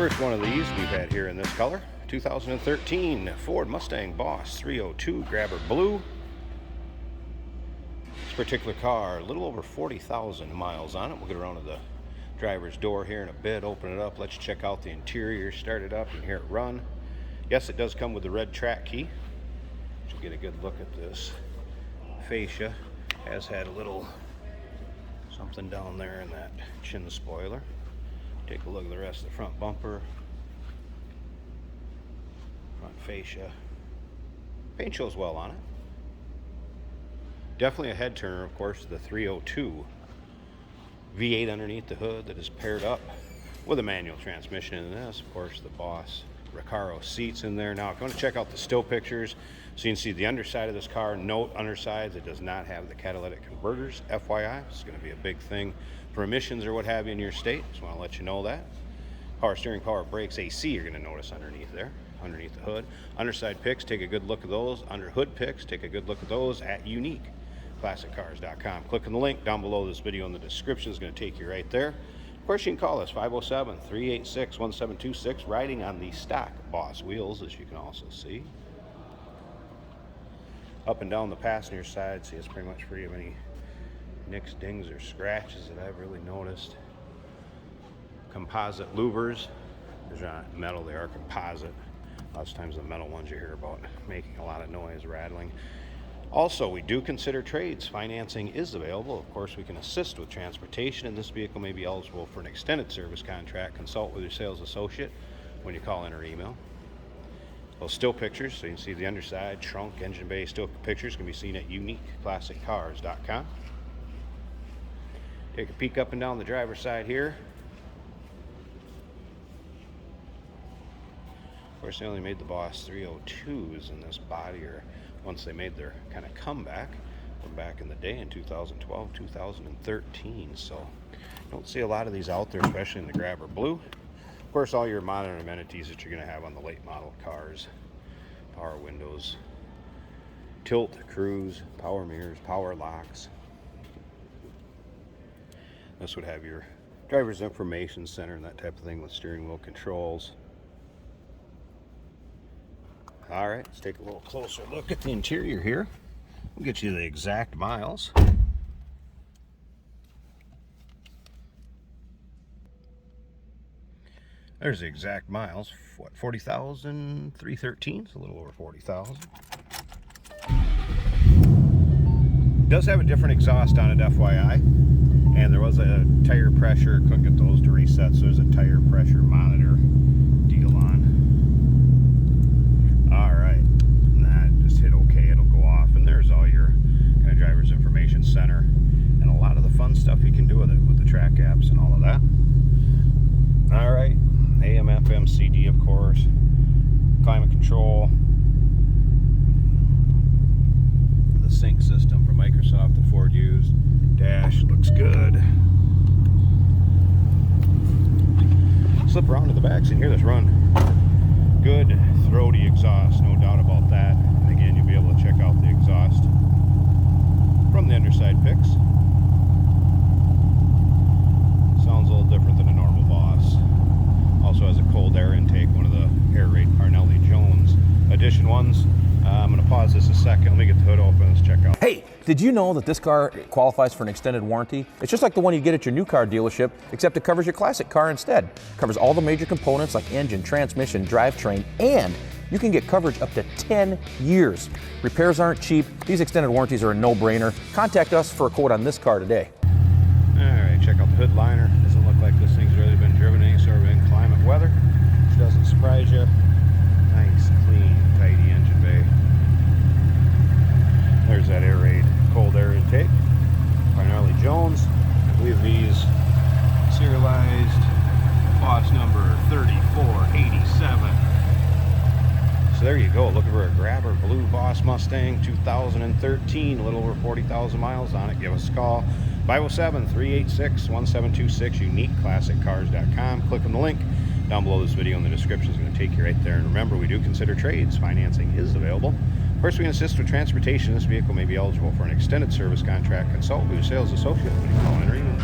First one of these we've had here in this color, 2013 Ford Mustang Boss 302 Grabber Blue. This particular car, a little over 40,000 miles on it. We'll get around to the driver's door here in a bit, open it up, let you check out the interior, start it up, and hear it run. Yes, it does come with the red track key. You'll get a good look at this fascia. Has had a little something down there in that chin spoiler. Take a look at the rest of the front bumper, front fascia. Paint shows well on it. Definitely a head turner, of course, the 302. V8 underneath the hood that is paired up with a manual transmission in this. Of course, the Boss Recaro seats in there. Now, if you want to check out the still pictures, so you can see the underside of this car. Note, undersides, it does not have the catalytic converters, FYI. It's going to be a big thing for emissions or what have you in your state. Just want to let you know that. Power steering, power brakes, AC, you're going to notice underneath there, underneath the hood. Underside picks, take a good look at those. Under hood picks, take a good look at those at uniqueclassiccars.com. Click on the link down below this video in the description. Is going to take you right there. Of course, you can call us 507-386-1726, riding on the stock Boss wheels, as you can also see. Up and down the passenger side, see, it's pretty much free of any nicks, dings, or scratches that I've really noticed. Composite louvers. They're not metal, they are composite. Lots of times the metal ones you hear about making a lot of noise, rattling. Also, we do consider trades. Financing is available. Of course, we can assist with transportation, and this vehicle may be eligible for an extended service contract. Consult with your sales associate when you call in or email. Those still pictures, so you can see the underside, trunk, engine bay, still pictures can be seen at uniqueclassiccars.com. Take a peek up and down the driver's side here. Of course, they only made the Boss 302s in this body, or once they made their kind of comeback from back in the day in 2012, 2013. So don't see a lot of these out there, especially in the Grabber Blue. Of course, all your modern amenities that you're going to have on the late model cars. Power windows, tilt, cruise, power mirrors, power locks. This would have your driver's information center and that type of thing with steering wheel controls. All right, let's take a little closer look at the interior here. We'll get you the exact miles. There's the exact miles. What, 40,313? It's a little over 40,000. Does have a different exhaust on it, FYI. And there was a tire pressure. Couldn't get those to reset, so there's a tire pressure monitor deal on. All right, that just hit OK. It'll go off, and there's all your kind of driver's information center and a lot of the fun stuff you can do with it, with the track apps and all of that. All right. AM, FM, CD, of course, climate control, the sync system from Microsoft that Ford used. Dash looks good. Slip around to the back so you can hear this run. Good throaty exhaust, no doubt about that. And again, you'll be able to check out the exhaust from the underside picks. Sounds a little different than a normal Boss. Also has a cold air intake, one of the air rate Parnelli Jones edition ones. I'm going to pause this a second. Let me get the hood open. Let's check out. Hey, did you know that this car qualifies for an extended warranty? It's just like the one you get at your new car dealership, except it covers your classic car instead. It covers all the major components like engine, transmission, drivetrain, and you can get coverage up to 10 years. Repairs aren't cheap. These extended warranties are a no-brainer. Contact us for a quote on this car today. All right, check out the hood liner. Doesn't look like this thing's really been driven any sort of inclement weather, which doesn't surprise you. Nice, clean, tidy engine bay. There's that air raid, cold air intake. Parnelli Jones. I believe these serialized Boss number 3487. So there you go, looking for a Grabber Blue Boss Mustang 2013, a little over 40,000 miles on it. Give us a call. 507-386-1726, uniqueclassiccars.com. Click on the link down below this video in the description. Is going to take you right there. And remember, we do consider trades. Financing is available. Of course, we can assist with transportation. This vehicle may be eligible for an extended service contract. Consult with your sales associate when you call in or email.